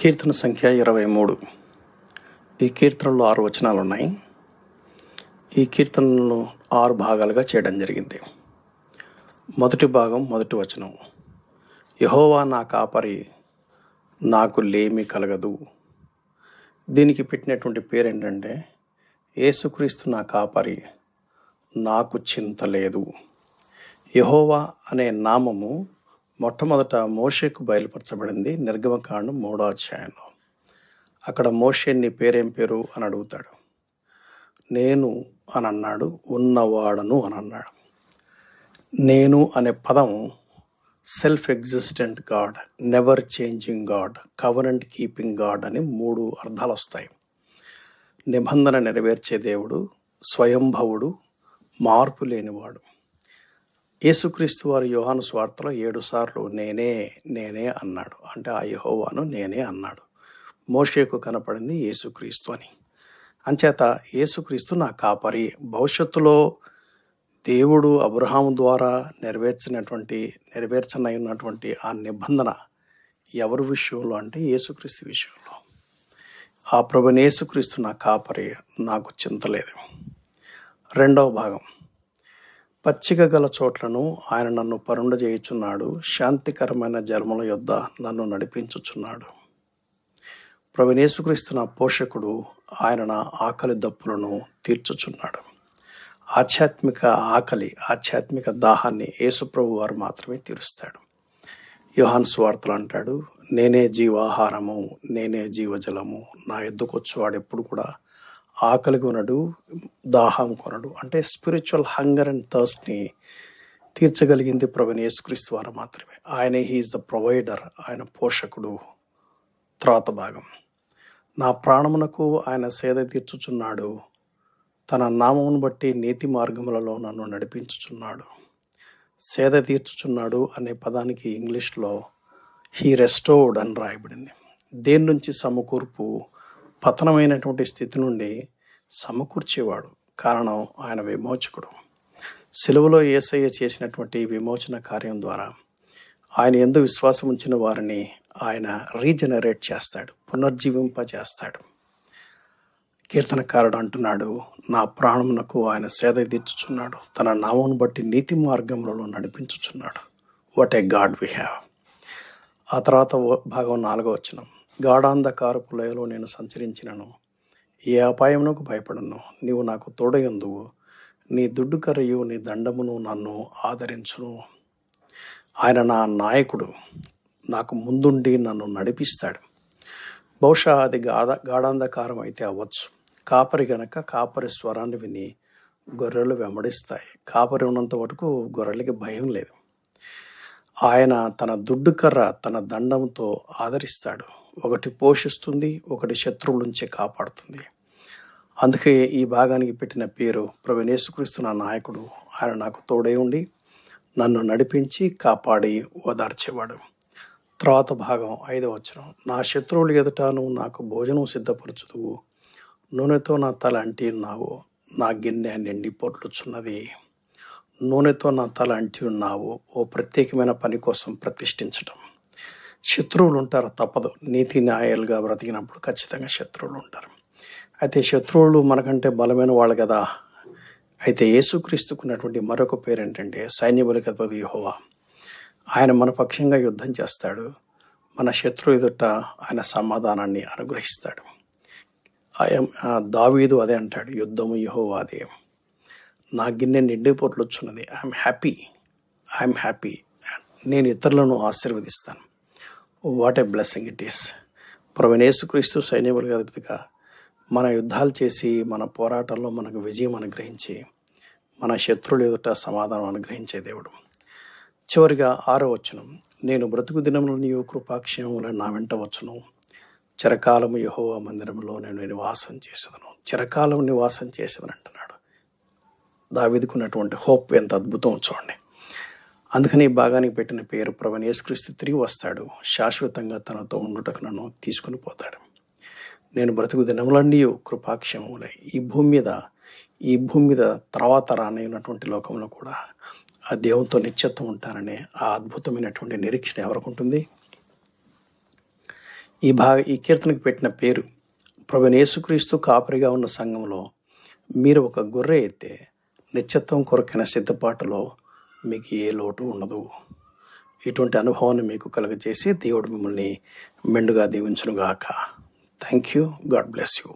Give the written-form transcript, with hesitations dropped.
కీర్తన సంఖ్య 23. ఈ కీర్తనలో 6 వచనాలు ఉన్నాయి. ఈ కీర్తనను 6 భాగాలుగా చేయడం జరిగింది. మొదటి భాగం, మొదటి వచనం. యెహోవా నా కాపరి, నాకు లేమి కలగదు. దీనికి పెట్టినటువంటి పేరు ఏంటంటే, యేసుక్రీస్తు నా కాపరి, నాకు చింత లేదు. యెహోవా అనే నామము మొట్టమొదట మోషేకు బయలుపరచబడింది నిర్గమకాండం 3వ అధ్యాయంలో. అక్కడ మోషే నీ పేరేం పేరు అని అడుగుతాడు. నేను అని అన్నాడు, ఉన్నవాడను అని అన్నాడు. నేను అనే పదం self existent God, never changing God, covenant keeping God అని 3 అర్థాలు వస్తాయి. నిబంధన నెరవేర్చే దేవుడు, స్వయంభవుడు, మార్పు లేనివాడు. యేసుక్రీస్తు వారు యోహాను సువార్తలో 7 సార్లు నేనే నేనే అన్నాడు. అంటే ఆ యెహోవాను నేనే అన్నాడు. మోషేకు కనపడింది యేసుక్రీస్తు అని. అంచేత యేసుక్రీస్తు నా కాపరి. భవిష్యత్తులో దేవుడు అబ్రహాము ద్వారా నెరవేర్చనైనటువంటి ఆ నిబంధన ఎవరి విషయంలో అంటే యేసుక్రీస్తు విషయంలో. ఆ ప్రభుని యేసుక్రీస్తు నా కాపరి, నాకు చింతలేదు. రెండవ భాగం. పచ్చిక గల చోట్లను ఆయన నన్ను పరుండజేయుచున్నాడు, శాంతికరమైన జలముల యొద్ద నన్ను నడిపించుచున్నాడు. ప్రభువైన యేసుక్రీస్తు నా పోషకుడు, ఆయన నా ఆకలి దప్పులను తీర్చుచున్నాడు. ఆధ్యాత్మిక ఆకలి, ఆధ్యాత్మిక దాహాన్ని యేసుప్రభు వారు మాత్రమే తీరుస్తాడు. యోహాను సువార్తలు అంటాడు, నేనే జీవాహారము, నేనే జీవజలము, నా యొద్దకు వచ్చేవాడు ఎప్పుడు కూడా ఆకలి కొనడు, దాహం కొనడు. అంటే స్పిరిచువల్ హంగర్ అండ్ థర్స్ట్ని తీర్చగలిగింది ప్రభువైన యేసుక్రీస్తు వారు మాత్రమే. ఆయనే హీఈస్ ద ప్రొవైడర్, ఆయన పోషకుడు. తర్వాత భాగం. నా ప్రాణమునకు ఆయన సేద తీర్చుచున్నాడు, తన నామమును బట్టి నీతి మార్గములలో నన్ను నడిపించుచున్నాడు. సేద తీర్చుచున్నాడు అనే పదానికి ఇంగ్లీష్లో హీ రెస్టోర్డ్ అని రాయబడింది. దేని నుంచి సమకూర్పు? పతనమైనటువంటి స్థితి నుండి సమకూర్చేవాడు. కారణం ఆయన విమోచకుడు. సిలువలో యేసయ్య చేసినటువంటి విమోచన కార్యం ద్వారా ఆయన యందు విశ్వాసం ఉంచిన వారిని ఆయన రీజనరేట్ చేస్తాడు, పునర్జీవింపజేస్తాడు. కీర్తనకారుడు అంటున్నాడు, నా ప్రాణమునకు ఆయన సేద తీర్చుచున్నాడు, తన నామమును బట్టి నీతి మార్గములలో నడిపించుచున్నాడు. What a God we have. ఆ తర్వాత భాగం 4వ వచనం. గాఢాంధకారపు లోయలో నేను సంచరించినను, ఏ అపాయమునకు భయపడను. నీవు నాకు తోడయందువు, నీ దుడ్డు కర్రయు నీ దండమును నన్ను ఆదరించును. ఆయన నా నాయకుడు, నాకు ముందుండి నన్ను నడిపిస్తాడు. బహుశా అది గాఢాంధకారం అయితే అవ్వచ్చు. కాపరి గనక కాపరి స్వరాన్ని విని గొర్రెలు వెంబడిస్తాయి. కాపరి ఉన్నంత వరకు గొర్రెలకి భయం లేదు. ఆయన తన దుడ్డు కర్ర, తన దండంతో ఆదరిస్తాడు. ఒకటి పోషిస్తుంది, ఒకటి శత్రువుల నుంచే కాపాడుతుంది. అందుకే ఈ భాగానికి పెట్టిన పేరు ప్రభువైన యేసుక్రీస్తు నా నాయకుడు, ఆయన నాకు తోడై ఉండి నన్ను నడిపించి కాపాడి ఓదార్చేవాడు. తర్వాత భాగం 5వ వచనం. నా శత్రువులు ఎదుట నువ్వు నాకు భోజనం సిద్ధపరచుదువు, నూనెతో నా తల అంటి ఉన్నావు, నా గిన్నె నిండి పొర్లుచున్నది. నూనెతో నా తల అంటి ఉన్నావు. ఓ ప్రత్యేకమైన పని కోసం ప్రతిష్ఠించడం. శత్రువులు ఉంటారు, తప్పదు. నీతి న్యాయాలుగా బ్రతికినప్పుడు ఖచ్చితంగా శత్రువులు ఉంటారు. అయితే శత్రువులు మనకంటే బలమైన వాళ్ళు కదా. అయితే యేసుక్రీస్తుకున్నటువంటి మరొక పేరు ఏంటంటే సైన్యములకు అధిపతి యెహోవా. ఆయన మన పక్షంగా యుద్ధం చేస్తాడు. మన శత్రు ఎదుట ఆయన సమాధానాన్ని అనుగ్రహిస్తాడు. దావీదు అదే అంటాడు, యుద్ధము యెహోవాదే, నా గిన్నె నిండి పొర్లుచున్నది. I'm happy. నేను ఇతరులను ఆశీర్వదిస్తాను. What a blessing it is. ప్రభువైన యేసుక్రీస్తు సైన్యములకు అధిపతిగా మన యుద్ధాలు చేసి, మన పోరాటాల్లో మనకు విజయం అనుగ్రహించి, మన శత్రువుల ఎదుట సమాధానం అనుగ్రహించే దేవుడు. చివరిగా 6వ వచనం. నేను బ్రతుకు దినములు నీవు కృపాక్షేమములు నా వెంట వచ్చును, చిరకాలము యెహోవా మందిరంలో నేను నివాసం చేసేదను. చిరకాలం నివాసం చేసేదని అంటున్నాడు. దావీదుకున్నటువంటి హోప్ ఎంత అద్భుతం చూడండి. అందుకని ఈ భాగానికి పెట్టిన పేరు ప్రభువైన యేసుక్రీస్తు తిరిగి వస్తాడు, శాశ్వతంగా తనతో ఉండుటకు నన్ను తీసుకుని పోతాడు. నేను బ్రతుకు దినములన్నీ కృపాక్షేమములై ఈ భూమి మీద తర్వాత రానైనటువంటి లోకంలో కూడా ఆ దేవునితో నిత్యత్వం ఉంటాననే ఆ అద్భుతమైనటువంటి నిరీక్షణ ఎవరికి ఉంటుంది? ఈ కీర్తనకు పెట్టిన పేరు, ప్రభువైన యేసుక్రీస్తు కాపరిగా ఉన్న సంఘంలో మీరు ఒక గొర్రె అయితే నిత్యత్వం కొరకైన సిద్ధపాటులో మీకు ఏ లోటు ఉండదు. ఇటువంటి అనుభవాన్ని మీకు కలుగజేసి దేవుడు మిమ్మల్ని మెండుగా దీవించునుగాక. Thank you. God bless you.